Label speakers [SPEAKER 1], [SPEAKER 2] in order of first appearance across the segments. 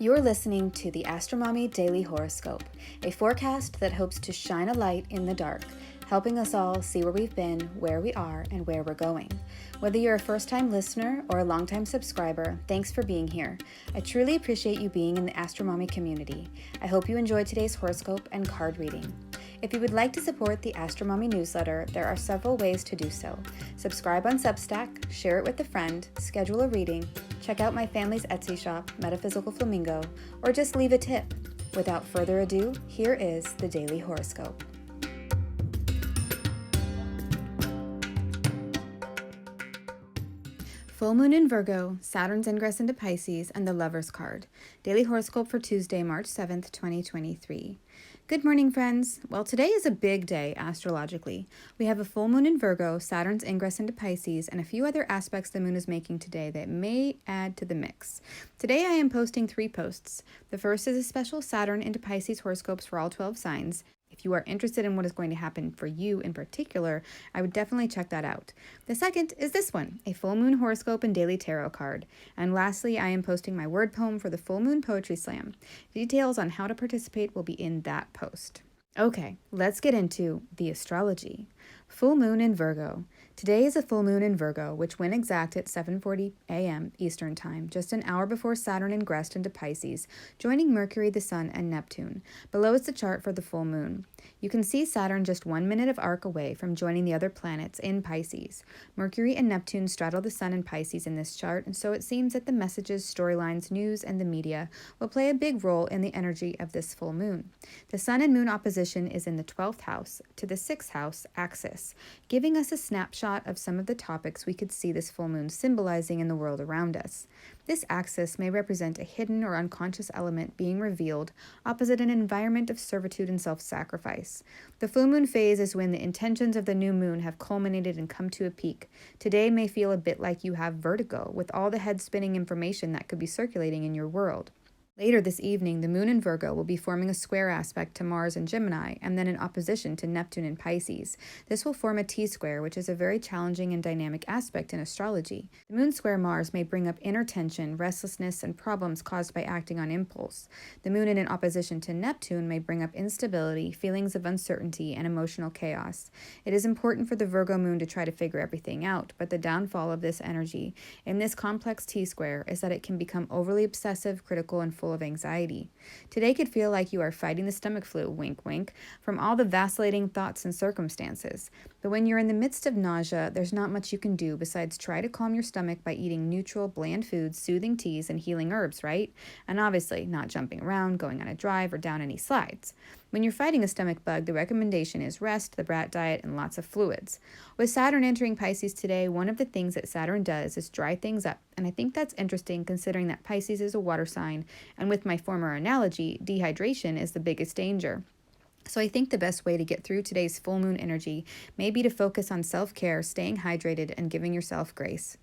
[SPEAKER 1] You're listening to the AstroMommy Daily Horoscope, a forecast that hopes to shine a light in the dark, helping us all see where we've been, where we are, and where we're going. Whether you're a first-time listener or a long-time subscriber, thanks for being here. I truly appreciate you being in the AstroMommy community. I hope you enjoyed today's horoscope and card reading. If you would like to support the AstroMommy newsletter, there are several ways to do so. Subscribe on Substack, share it with a friend, schedule a reading, check out my family's Etsy shop, Metaphysical Flamingo, or just leave a tip. Without further ado, here is the Daily Horoscope. Full Moon in Virgo, Saturn's ingress into Pisces, and the Lover's card. Daily Horoscope for Tuesday, March 7th, 2023. Good morning, friends. Well, today is a big day astrologically. We have a full moon in Virgo, Saturn's ingress into Pisces, and a few other aspects the moon is making today that may add to the mix. Today I am posting 3 posts. The first is a special Saturn into Pisces horoscopes for all 12 signs. If you are interested in what is going to happen for you in particular, I would definitely check that out. The second is this one, a full moon horoscope and daily tarot card. And lastly, I am posting my word poem for the full moon poetry slam. Details on how to participate will be in that post. Okay, let's get into the astrology. Full moon in Virgo. Today is a full moon in Virgo, which went exact at 7:40 a.m. Eastern Time, just an hour before Saturn ingressed into Pisces, joining Mercury, the Sun, and Neptune. Below is the chart for the full moon. You can see Saturn just 1 minute of arc away from joining the other planets in Pisces. Mercury and Neptune straddle the Sun in Pisces in this chart, and so it seems that the messages, storylines, news, and the media will play a big role in the energy of this full moon. The Sun and Moon opposition is in the 12th house to the 6th house axis, giving us a snapshot of some of the topics we could see this full moon symbolizing in the world around us. This axis may represent a hidden or unconscious element being revealed opposite an environment of servitude and self-sacrifice. The full moon phase is when the intentions of the new moon have culminated and come to a peak. Today may feel a bit like you have vertigo, with all the head-spinning information that could be circulating in your world. Later this evening, the moon in Virgo will be forming a square aspect to Mars in Gemini, and then in opposition to Neptune in Pisces. This will form a T-square, which is a very challenging and dynamic aspect in astrology. The moon square Mars may bring up inner tension, restlessness, and problems caused by acting on impulse. The moon in opposition to Neptune may bring up instability, feelings of uncertainty, and emotional chaos. It is important for the Virgo moon to try to figure everything out, but the downfall of this energy in this complex T-square is that it can become overly obsessive, critical, and full of anxiety. Today could feel like you are fighting the stomach flu, wink wink, from all the vacillating thoughts and circumstances. But when you're in the midst of nausea, there's not much you can do besides try to calm your stomach by eating neutral, bland foods, soothing teas, and healing herbs, right? And obviously not jumping around, going on a drive, or down any slides. When you're fighting a stomach bug, the recommendation is rest, the brat diet, and lots of fluids. With Saturn entering Pisces today, one of the things that Saturn does is dry things up, and I think that's interesting considering that Pisces is a water sign, and with my former analogy, dehydration is the biggest danger. So I think the best way to get through today's full moon energy may be to focus on self-care, staying hydrated, and giving yourself grace.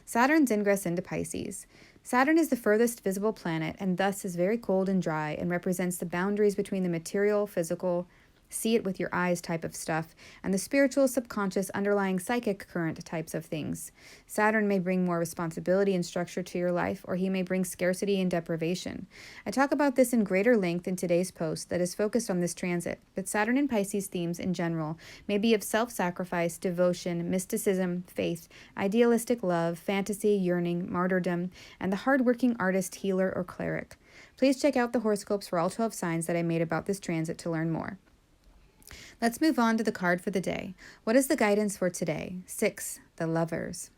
[SPEAKER 1] Saturn's ingress into Pisces. Saturn is the furthest visible planet and thus is very cold and dry and represents the boundaries between the material, physical, see it with your eyes type of stuff, and the spiritual, subconscious, underlying psychic current types of things. Saturn may bring more responsibility and structure to your life, or he may bring scarcity and deprivation. I talk about this in greater length in today's post that is focused on this transit, but Saturn and Pisces themes in general may be of self-sacrifice, devotion, mysticism, faith, idealistic love, fantasy, yearning, martyrdom, and the hardworking artist, healer, or cleric. Please check out the horoscopes for all 12 signs that I made about this transit to learn more. Let's move on to the card for the day. What is the guidance for today? 6. The Lovers.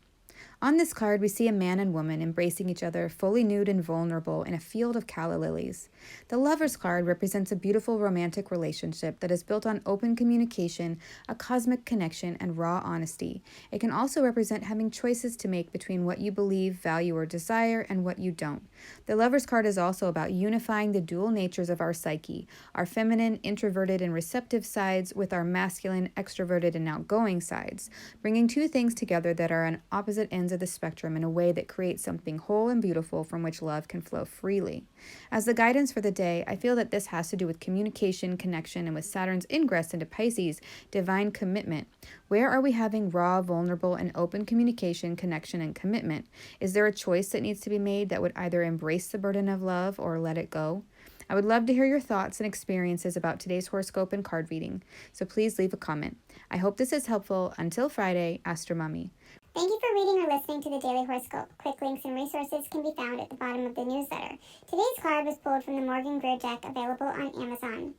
[SPEAKER 1] On this card, we see a man and woman embracing each other, fully nude and vulnerable in a field of calla lilies. The Lover's card represents a beautiful romantic relationship that is built on open communication, a cosmic connection, and raw honesty. It can also represent having choices to make between what you believe, value, or desire and what you don't. The Lover's card is also about unifying the dual natures of our psyche, our feminine, introverted, and receptive sides with our masculine, extroverted, and outgoing sides, bringing two things together that are on opposite opposite ends of the spectrum in a way that creates something whole and beautiful from which love can flow freely. As the guidance for the day, I feel that this has to do with communication, connection, and with Saturn's ingress into Pisces, divine commitment. Where are we having raw, vulnerable, and open communication, connection, and commitment? Is there a choice that needs to be made that would either embrace the burden of love or let it go? I would love to hear your thoughts and experiences about today's horoscope and card reading, so please leave a comment. I hope this is helpful. Until Friday, AstroMommy.
[SPEAKER 2] Thank you for reading or listening to the Daily Horoscope. Quick links and resources can be found at the bottom of the newsletter. Today's card was pulled from the Morgan Greer deck available on Amazon.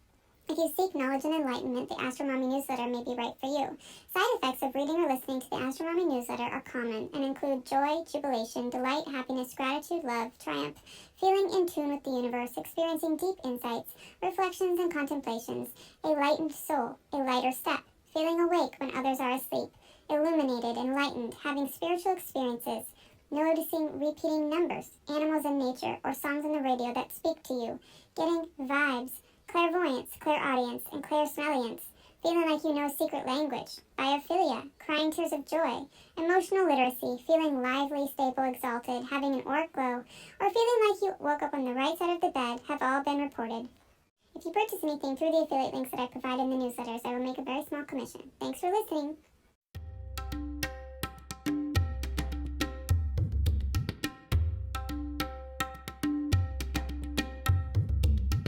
[SPEAKER 2] If you seek knowledge and enlightenment, the AstroMommy newsletter may be right for you. Side effects of reading or listening to the AstroMommy newsletter are common and include joy, jubilation, delight, happiness, gratitude, love, triumph, feeling in tune with the universe, experiencing deep insights, reflections and contemplations, a lightened soul, a lighter step, feeling awake when others are asleep, illuminated, enlightened, having spiritual experiences, noticing repeating numbers, animals in nature, or songs on the radio that speak to you, getting vibes, clairvoyance, clairaudience, and clairsmelliance, feeling like you know secret language, biophilia, crying tears of joy, emotional literacy, feeling lively, stable, exalted, having an auric glow, or feeling like you woke up on the right side of the bed have all been reported. If you purchase anything through the affiliate links that I provide in the newsletters, I will make a very small commission. Thanks for listening.